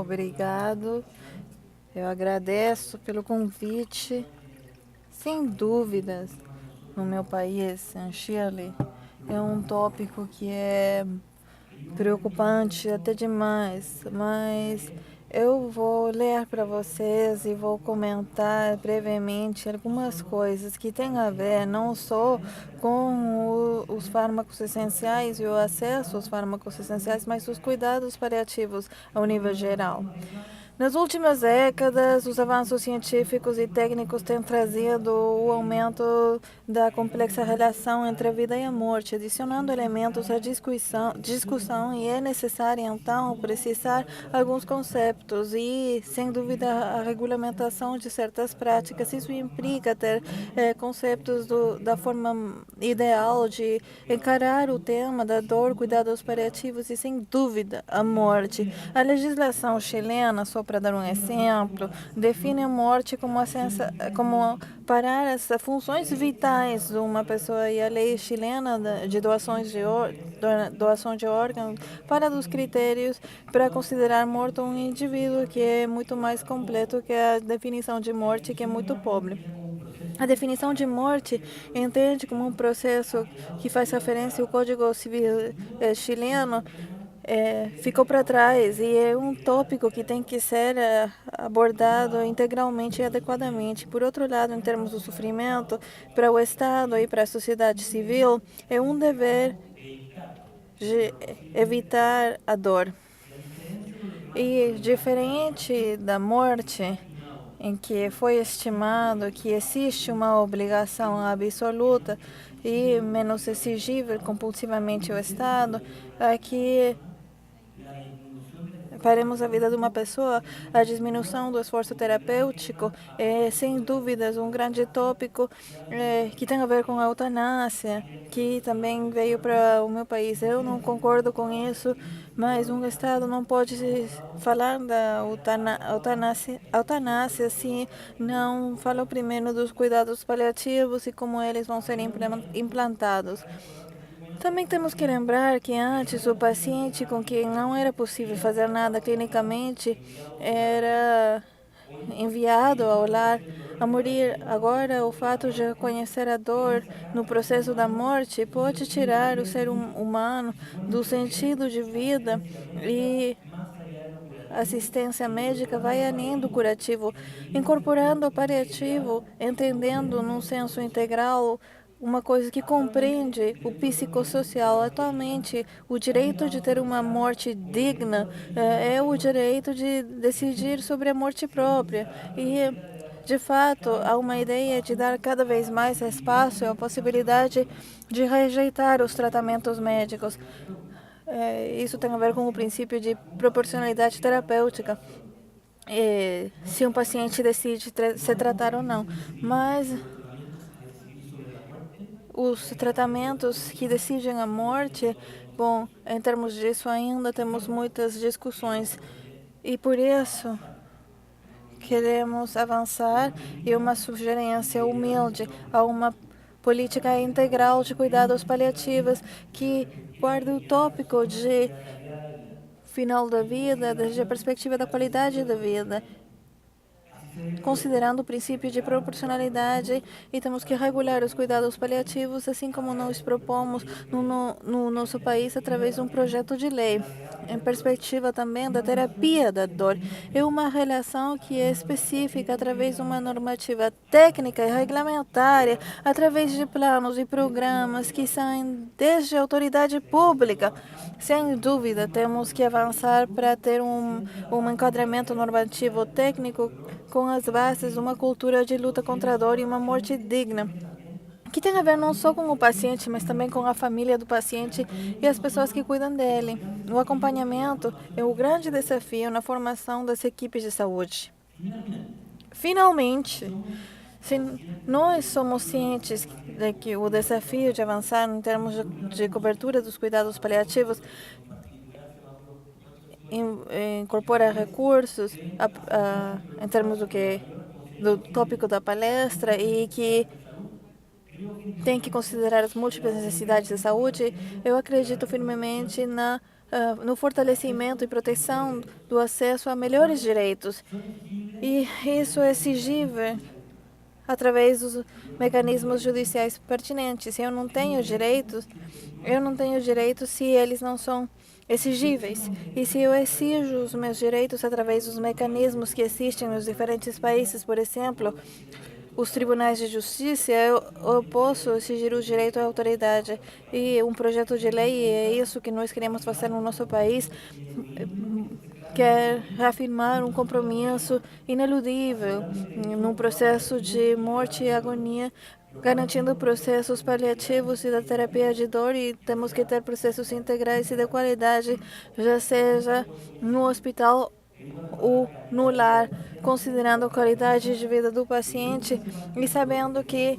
obrigado. Eu agradeço pelo convite. Sem dúvidas, no meu país, em Chile, é um tópico que é preocupante até demais, mas eu vou ler para vocês e vou comentar brevemente algumas coisas que têm a ver não só com os fármacos essenciais e o acesso aos fármacos essenciais, mas os cuidados paliativos ao nível geral. Nas últimas décadas, os avanços científicos e técnicos têm trazido o aumento da complexa relação entre a vida e a morte, adicionando elementos à discussão e é necessário, então, precisar alguns conceitos e, sem dúvida, a regulamentação de certas práticas. Isso implica ter conceitos da forma ideal de encarar o tema da dor, cuidados paliativos e, sem dúvida, a morte. A legislação chilena, só para dar um exemplo, define a morte como parar as funções vitais de uma pessoa e a lei chilena de doação de órgãos para dos critérios para considerar morto um indivíduo que é muito mais completo que a definição de morte, que é muito pobre. A definição de morte entende como um processo que faz referência ao Código Civil chileno ficou para trás e é um tópico que tem que ser abordado integralmente e adequadamente. Por outro lado, em termos do sofrimento, para o Estado e para a sociedade civil, é um dever de evitar a dor. E diferente da morte, em que foi estimado que existe uma obrigação absoluta e menos exigível compulsivamente o Estado, aqui faremos a vida de uma pessoa, a diminuição do esforço terapêutico é, sem dúvidas, um grande tópico que tem a ver com a eutanásia, que também veio para o meu país. Eu não concordo com isso, mas um Estado não pode falar da eutanásia se não fala primeiro dos cuidados paliativos e como eles vão ser implantados. Também temos que lembrar que antes o paciente com quem não era possível fazer nada clinicamente era enviado ao lar a morir. Agora, o fato de reconhecer a dor no processo da morte pode tirar o ser humano do sentido de vida e a assistência médica vai além do curativo, incorporando o paliativo, entendendo num senso integral uma coisa que compreende o psicossocial. Atualmente, o direito de ter uma morte digna é o direito de decidir sobre a morte própria. E, de fato, há uma ideia de dar cada vez mais espaço à possibilidade de rejeitar os tratamentos médicos. Isso tem a ver com o princípio de proporcionalidade terapêutica. Se um paciente decide se tratar ou não. Mas os tratamentos que decidem a morte, bom, em termos disso ainda temos muitas discussões. E por isso queremos avançar e uma sugerência humilde a uma política integral de cuidados paliativos que guarda o tópico de final da vida, desde a perspectiva da qualidade da vida, considerando o princípio de proporcionalidade, e temos que regular os cuidados paliativos, assim como nós propomos no nosso país através de um projeto de lei. Em perspectiva também da terapia da dor, é uma relação que é específica através de uma normativa técnica e regulamentar, através de planos e programas que saem desde a autoridade pública. Sem dúvida, temos que avançar para ter um enquadramento normativo técnico com as bases de uma cultura de luta contra a dor e uma morte digna, que tem a ver não só com o paciente, mas também com a família do paciente e as pessoas que cuidam dele. O acompanhamento é o grande desafio na formação das equipes de saúde. Finalmente, se nós somos cientes de que o desafio de avançar em termos de cobertura dos cuidados paliativos incorpora recursos em termos do tópico da palestra e que tem que considerar as múltiplas necessidades de saúde, eu acredito firmemente na no fortalecimento e proteção do acesso a melhores direitos. E isso é exigível através dos mecanismos judiciais pertinentes. Eu não tenho direitos se eles não são exigíveis. E se eu exijo os meus direitos através dos mecanismos que existem nos diferentes países, por exemplo, os tribunais de justiça, eu posso exigir o direito à autoridade. E um projeto de lei, é isso que nós queremos fazer no nosso país, quer reafirmar um compromisso ineludível num processo de morte e agonia, garantindo processos paliativos e da terapia de dor, e temos que ter processos integrais e de qualidade, já seja no hospital ou no lar, considerando a qualidade de vida do paciente e sabendo que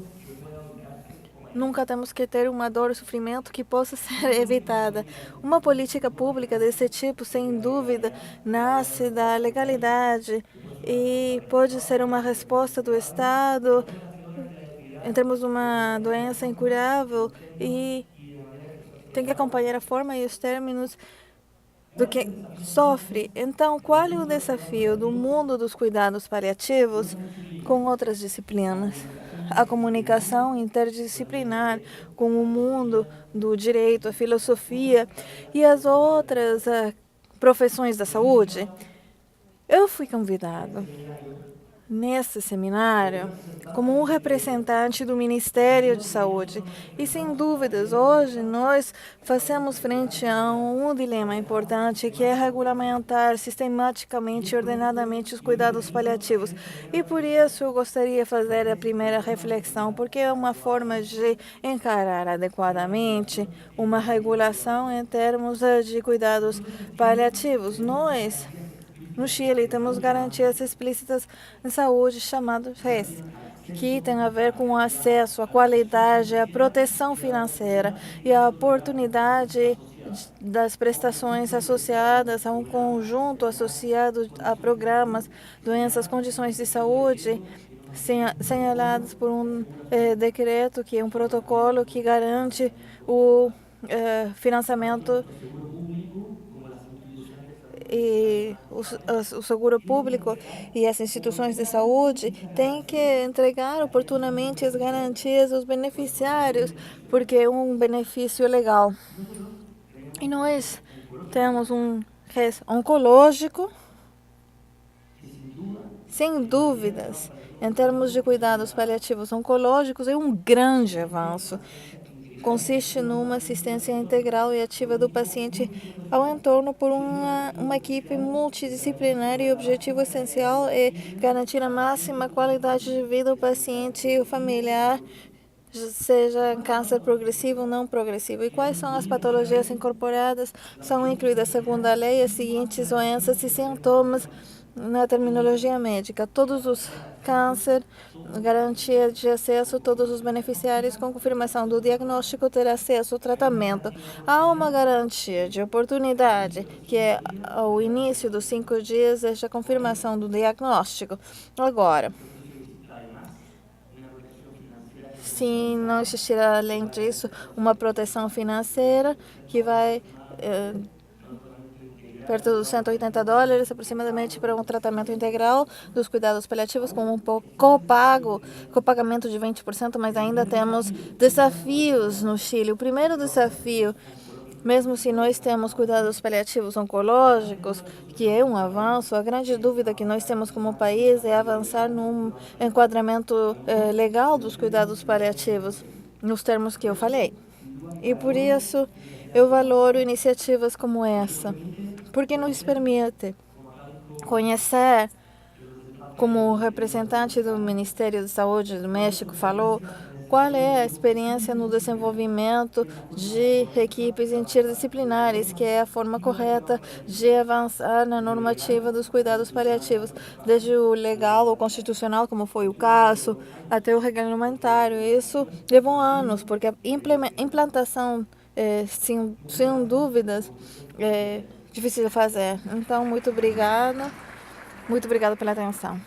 nunca temos que ter uma dor ou sofrimento que possa ser evitada. Uma política pública desse tipo, sem dúvida, nasce da legalidade e pode ser uma resposta do Estado em termos de uma doença incurável e tem que acompanhar a forma e os términos do que sofre. Então, qual é o desafio do mundo dos cuidados paliativos com outras disciplinas? A comunicação interdisciplinar com o mundo do direito, a filosofia e as outras profissões da saúde. Eu fui convidado nesse seminário como um representante do Ministério de Saúde. E, sem dúvidas, hoje nós fazemos frente a um dilema importante, que é regulamentar sistematicamente e ordenadamente os cuidados paliativos. E por isso eu gostaria de fazer a primeira reflexão, porque é uma forma de encarar adequadamente uma regulação em termos de cuidados paliativos. Nós no Chile, temos garantias explícitas em saúde, chamadas RES, que tem a ver com o acesso, a qualidade, a proteção financeira e a oportunidade das prestações associadas a um conjunto associado a programas, doenças, condições de saúde, señaladas por um decreto, que é um protocolo que garante o financiamento e o seguro público e as instituições de saúde têm que entregar oportunamente as garantias aos beneficiários, porque é um benefício legal. E nós temos um RES oncológico, sem dúvidas, em termos de cuidados paliativos oncológicos, é um grande avanço. Consiste numa assistência integral e ativa do paciente ao entorno por uma equipe multidisciplinar, e o objetivo essencial é garantir a máxima qualidade de vida ao paciente e ao familiar, seja câncer progressivo ou não progressivo. E quais são as patologias incorporadas? São incluídas, segundo a lei, as seguintes doenças e sintomas na terminologia médica: todos os câncer, garantia de acesso a todos os beneficiários com confirmação do diagnóstico ter acesso ao tratamento. Há uma garantia de oportunidade, que é ao início dos 5 dias desde a confirmação do diagnóstico. Agora, se não existir, além disso, uma proteção financeira que vai perto dos $180 aproximadamente para um tratamento integral dos cuidados paliativos, com um copagamento de 20%, mas ainda temos desafios no Chile. O primeiro desafio, mesmo se nós temos cuidados paliativos oncológicos, que é um avanço, a grande dúvida que nós temos como país é avançar num enquadramento legal dos cuidados paliativos, nos termos que eu falei. E por isso eu valoro iniciativas como essa, porque nos permite conhecer, como o representante do Ministério da Saúde do México falou, qual é a experiência no desenvolvimento de equipes interdisciplinares, que é a forma correta de avançar na normativa dos cuidados paliativos, desde o legal ou constitucional, como foi o caso, até o regulamentário. Isso levou anos, porque a implantação, sem dúvidas, é difícil de fazer. Então, muito obrigada pela atenção.